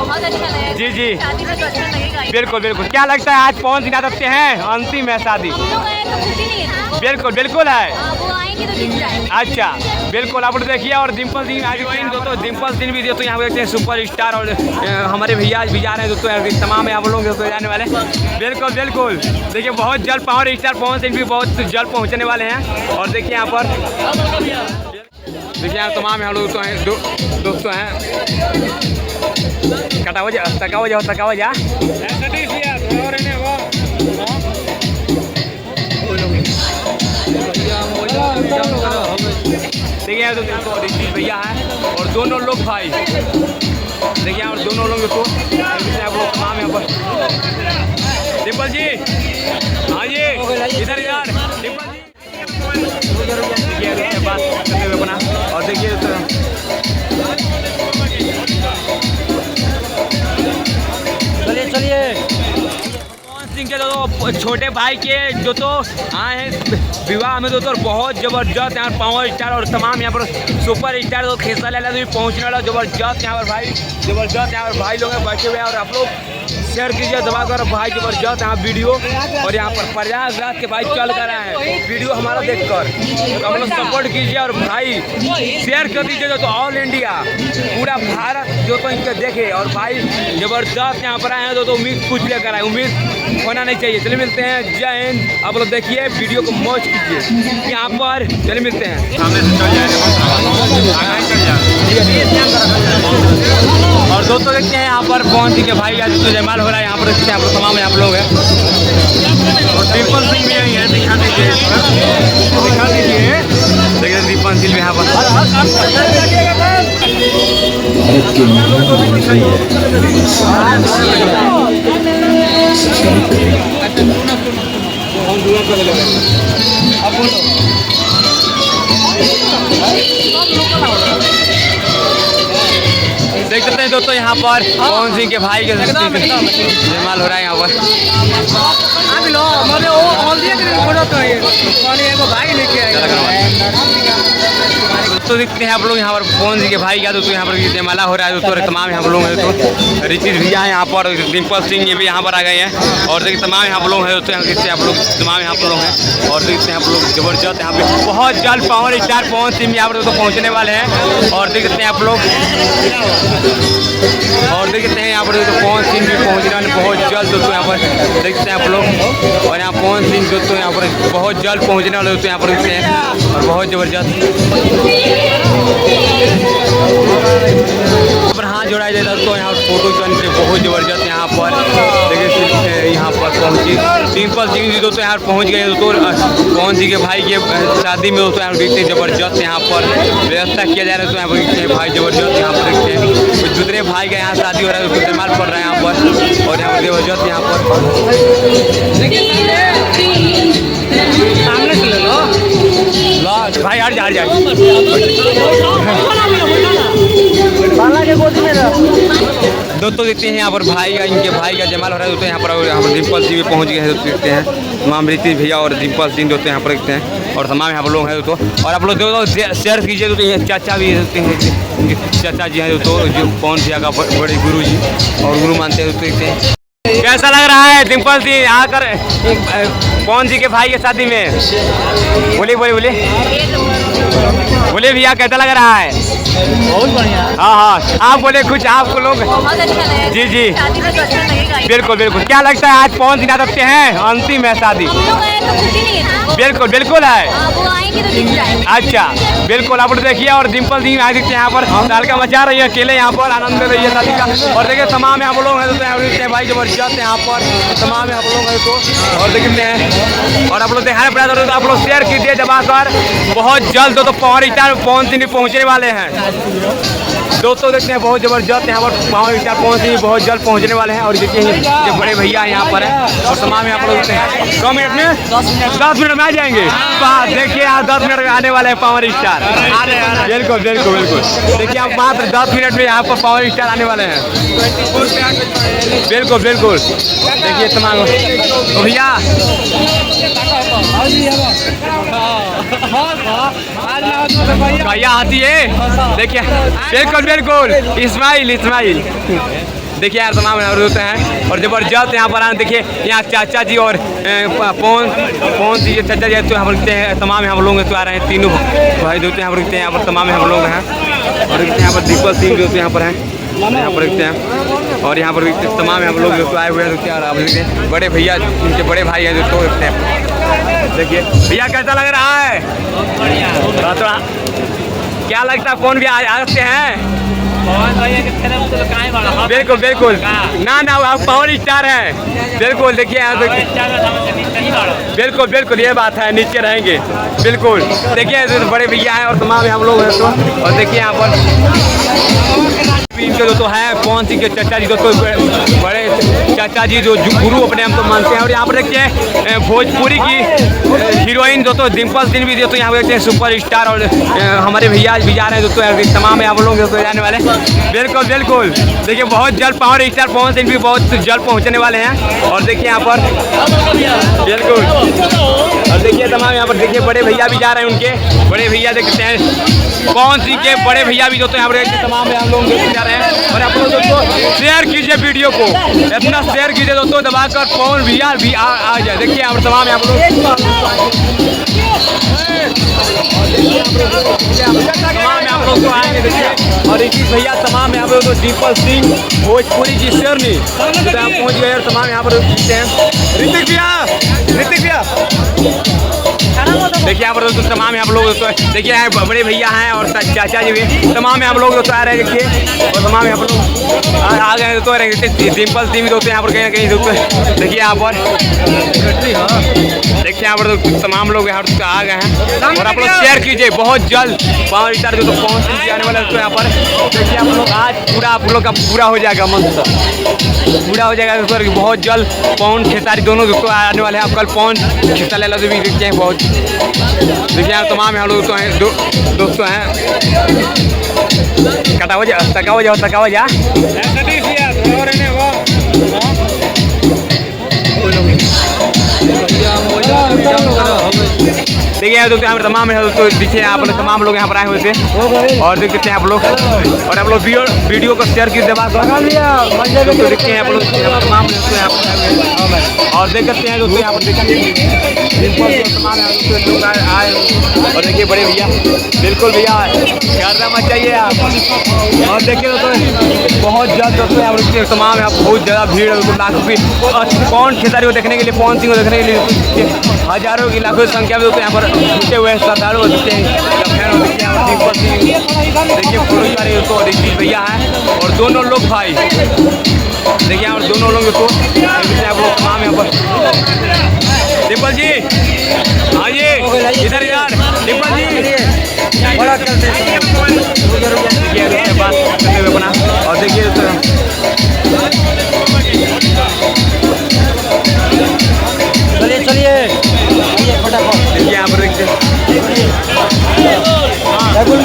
बहुत अच्छा लगा। जी जी शादी में तो अच्छा लगेगा ही। बिल्कुल बिल्कुल। क्या लगता है आज 5 दिन आ सकते हैं, अंतिम है शादी? हम लोग आए तो खुशी नहीं है। बिल्कुल बिल्कुल है। वो आएंगे तो दिख जाए। अच्छा बिल्कुल, आप लोग देखिए। और डिम्पल सिंह आज दोस्तों, डिम्पल सिंह भी दोस्तों यहाँ पे देखते हैं सुपर स्टार, और हमारे भैया भी जा रहे हैं दोस्तों, तमाम आप लोग दोस्तों जाने वाले हैं। बिल्कुल बिल्कुल, देखिए बहुत जल्द पावर स्टार पवन सिंह भी बहुत जल्द पहुँचने वाले हैं। और देखिए यहाँ पर, देखिए यहाँ तमाम यहाँ लोग दोस्तों हैं। कटा हो जा, तका हो जा, तका हो जा। देखिए यहाँ तो ऋषि भैया हैं और दोनों लोग भाई, देखिए यहाँ पर दोनों लोग तो आप लोग तमाम यहाँ पर। डिम्पल जी, हाँ जी, इधर इधर डिम्पल जी, देखिए बात करते हुए अपना। और देखिए चलिए चलिए, सिंह के जो छोटे भाई के जो तो आए हैं विवाह में दोस्तों, बहुत ज़बरदस्त यहाँ पावर स्टार और तमाम यहाँ पर सुपर स्टार तो खेसा लाला भी पहुँचने वाला। ज़बरदस्त यहाँ पर भाई, ज़बरदस्त यहाँ पर भाई लोग बैठे हुए हैं। और आप लोग शेयर कीजिए दबा कर भाई, ज़बरदस्त यहाँ वीडियो। और यहाँ पर प्रयागराज के भाई चल कर आए हैं वीडियो हमारा देखकर, तो आप लोग सपोर्ट कीजिए और भाई शेयर कर दीजिए जो तो ऑल इंडिया पूरा भारत जो तो इनके देखे। और भाई ज़बरदस्त यहाँ पर आए हैं तो उम्मीद कुछ लेकर आए, उम्मीद होना नहीं चाहिए। चलिए मिलते हैं, जय हिंद। आप लोग देखिए वीडियो को मौज कीजिए यहाँ पर, चलिए मिलते हैं। और दोस्तों देखते हैं यहाँ पर पवन सिंह के भाई का जो जयमाल हो रहा है यहाँ पर, देखते हैं आप लोग तमाम यहाँ लोग हैं। और डिम्पल सिंह भी यही है, दिखा दीजिए, दिखा दीजिए। देखिए डिम्पल सिंह भी यहाँ पर। देख सकते हैं दोस्तों यहाँ पर पवन सिंह के भाई के जयमाल हो रहा है यहाँ पर। तो देखते हैं आप लोग यहाँ पर पवन सिंह के भाई का दोस्तों यहाँ पर जयमाला हो रहा है दोस्तों। तमाम यहाँ पर लोग हैं दोस्तों, ऋषि भैया यहाँ पर, डिम्पल सिंह ये भी यहाँ पर आ गए हैं। और देखिए तमाम यहाँ पर लोग हैं दोस्तों, देखते हैं आप लोग तमाम यहाँ पर लोग हैं। और देखते हैं आप लोग जबरदस्त यहाँ पे बहुत जल्द पावर स्टार पवन सिंह यहाँ पर दोस्तों पहुँचने वाले हैं। और देखते हैं आप लोग, और देखते हैं यहाँ पर दोस्तों पवन सिंह भी पहुँचने वाले बहुत जल्द दोस्तों यहाँ पर, देखते हैं आप लोग। और यहाँ पवन सिंह दोस्तों यहाँ पर बहुत जल्द पहुँचने वाले दोस्तों यहाँ पर देखते हैं। और बहुत ज़बरदस्त पर हाथ जोड़ा जाता तो यहाँ फोटो के बहुत ज़बरदस्त यहाँ पर देखिए यहाँ पर पहुँची डिम्पल सिंह जी दोस्तों यहाँ पहुँच गए दोस्तों। पवन सिंह के भाई के शादी में दोस्तों यहाँ देखते हैं ज़बरदस्त यहाँ पर व्यवस्था किया जा रहा है। तो यहाँ पर देखते हैं भाई ज़बरदस्त यहाँ पर देखते हैं कुछ दूसरे भाई का यहाँ शादी हो रहा है, उसको इस्तेमाल पड़ रहा है यहाँ पर। और यहाँ पर ज़बरदस्त यहाँ पर भाई हट जा दोस्तों देखते हैं यहाँ पर भाई का, इनके भाई का जयमाल हो रहा है दोस्तों यहाँ पर डिम्पल सिंह भी पहुँच गए हैं दोस्तों। देखते हैं तमाम ऋषि भैया और डिम्पल सिंह दोस्तों यहाँ पर देखते हैं। और तमाम यहाँ पर लोग हैं दोस्तों। और आप लोग दोस्तों शेयर कीजिए दोस्तों, ये चाचा भी देखते हैं, चाचा जी हैं दोस्तों जो पवन भैया का बड़े गुरु जी और गुरु मानते हैं दोस्तों। देखते हैं कैसा लग रहा है डिम्पल सिंह आकर पवन जी के भाई के शादी में? बोलिए बोलिए बोलिए बोलिए भैया, कैसा लग रहा है? बहुत बढ़िया। हाँ हाँ, आप बोले कुछ, आपको लोग। बहुत अच्छा लगा। जी जी शादी में तो अच्छा लगेगा ही। बिल्कुल बिल्कुल। क्या लगता है आज 5 दिन आ सकते हैं, अंतिम है शादी? हम लोग आए तो खुशी नहीं है। बिल्कुल बिल्कुल है। वो आएंगे तो दिख जाए। अच्छा बिल्कुल, आप लोग देखिए। और डिम्पल सिंह आज देखते हैं यहाँ पर हल्का मचा रही है, अकेले यहाँ पर आनंद ले रही है शादी का। और देखिए तमाम यहाँ पर लोग हैं दोस्तों, भाई ज़बरदस्त यहाँ पर तमाम यहाँ पर लोग हैं दोस्तों। और देखते हैं, और आप लोग दिखाने पड़ा तो आप लोग शेयर कीजिए दबाकर। बहुत जल्द तो पावर स्टार पवन सिंह पहुँचने वाले हैं दोस्तों। देखते हैं बहुत ज़बरदस्त यहाँ पर पावर स्टार पवन सिंह बहुत जल्द पहुँचने वाले हैं। और देखिए जो बड़े भैया यहाँ पर है और तमाम यहाँ पर देखते हैं 2 मिनट में 10 मिनट में आ जाएंगे। देखिए यहाँ 10 मिनट में आने वाले हैं पावर स्टार। बिल्कुल बिल्कुल बिल्कुल। देखिए आप मात्र 10 मिनट में यहाँ पर पावर स्टार आने वाले हैं। बिल्कुल बिल्कुल। देखिए तमाम भैया भैया आती है, देखिए बिल्कुल बिल्कुल। इस्माइल इस्माइल देखिए यार तमाम यहाँ पर होते हैं और ज़बरदस्त यहाँ पर आए। देखिए यहाँ चाचा जी और पवन जी चाचा जी तो यहाँ पर रुकते हैं। तमाम यहाँ पर लोग तो आ रहे हैं, तीनों भाई दोते यहाँ पर रुकते हैं। यहाँ पर तमाम यहाँ पर लोग हैं और यहाँ पर दीपक सिंह जो यहाँ पर हैं, यहाँ पर रुकते हैं और यहाँ पर तमाम यहाँ पर लोग जो आए हुए हैं रुकते हैं। और आप देखिए बड़े भैया, उनके बड़े भाई हैं जो तो रुकते हैं। देखिए भैया कैसा लग रहा है? थोड़ा क्या लगता है कौन भी आ सकते हैं? बिल्कुल बिल्कुल, ना आप पावर स्टार हैं। बिल्कुल देखिए बिल्कुल बिल्कुल ये बात है, नीचे रहेंगे बिल्कुल। देखिए बड़े भैया हैं और तमाम हम लोग हैं तो। और देखिए यहाँ पर इनके जो तो है पवन सिंह के चाचा जी दोस्तों, बड़े चाचा जी जो गुरु अपने हम तो मानते हैं। और यहाँ पर देखिए भोजपुरी की हीरोइन दोस्तों डिम्पल सिंह भी दोस्तों यहाँ पर देखते हैं सुपर स्टार। और हमारे भैया भी जा रहे हैं दोस्तों, तमाम यहाँ पर लोग दोस्तों जाने वाले। बिल्कुल बिल्कुल देखिए बहुत जल्द पावर स्टार पवन सिंह भी बहुत जल्द पहुँचने वाले हैं। और देखिए यहाँ पर बिल्कुल, और देखिए तमाम यहाँ पर देखिए बड़े भैया भी जा रहे हैं, उनके बड़े भैया देखते हैं पवन सिंह के बड़े भैया भी दोस्तों यहाँ पर तमाम हम लोग जा रहे हैं। और आप लोग दोस्तों शेयर कीजिए वीडियो को, इतना शेयर कीजिए दोस्तों दबाकर पवन भैया भी आ जाए। देखिए यहाँ पर तमाम यहाँ पर तमाम आप लोग तो आएंगे देखिए। और ऋतिक भैया तमाम यहाँ पर तो डिम्पल सिंह भोजपुरी की शेरनी पहुँच गए और तमाम यहाँ पर जीते हैं। ऋतिक भैया देखिए यहाँ पर दोस्तों तमाम यहाँ पर लोग दोस्तों देखिए यहाँ बड़े भैया हैं और चाचा जी भी तमाम यहाँ पर लोग दोस्तों आ रहे हैं। देखिए और तमाम यहाँ पर लोग आ गए दोस्तों, डिम्पल सिंह भी दोस्तों यहाँ पर कहीं ना कहीं दोस्तों देखिए यहाँ पर देखिए यहाँ पर तमाम लोग यहाँ पर आ गए हैं। और आप लोग शेयर कीजिए, बहुत जल्द पावर स्टार जो तो पहुँच जाने वाला है यहाँ पर। देखिए आप लोग आज पूरा आप लोग का पूरा हो जाएगा, मंत्र पूरा हो जाएगा दोस्तों। बहुत जल्द पवन खेसारी दोनों दोस्तों आने वाले हैं। आप कल पवन खेसारी लाला भी देखते हैं बहुत। देखिए यहाँ तमाम यहाँ लोग हैं दोस्तों हैं। कटाओ जा देखिए दोस्तों यहाँ पर तमाम दोस्तों देखिए आप लोग तमाम लोग यहाँ पर आए हुए थे। और देख सकते हैं आप लोग, और आप लोग वीडियो को शेयर कीजिए दोस्तों। देखते हैं आप लोग तमाम दोस्तों यहाँ पर और देख सकते हैं दोस्तों यहाँ पर देखिए तमाम लोग आए। और देखिए बड़े भैया बिल्कुल भैया गर्दा मत चाहिए आप। और देखिए दोस्तों बहुत ज़्यादा दोस्तों यहाँ पर तमाम यहाँ बहुत ज़्यादा भीड़ है। लाखों की पवन खेसारी को देखने के लिए, पवन सिंह को देखने के लिए हजारों की लाखों की संख्या में दोस्तों यहाँ पर जुटे हुए श्रद्धालु होते हैं। देखिए बहुत सारे दोस्तों ऋतिक भैया हैं और दोनों लोग भाई देखिए और दोनों लोग तो आप लोग तमाम यहाँ पर। डिम्पल जी आइए इधर यार, डिम्पल जी बड़ा करते हैं बात करते हुए अपना। और देखिए चलिए फटाफट देखिए यहाँ पर देखिए यहाँ पर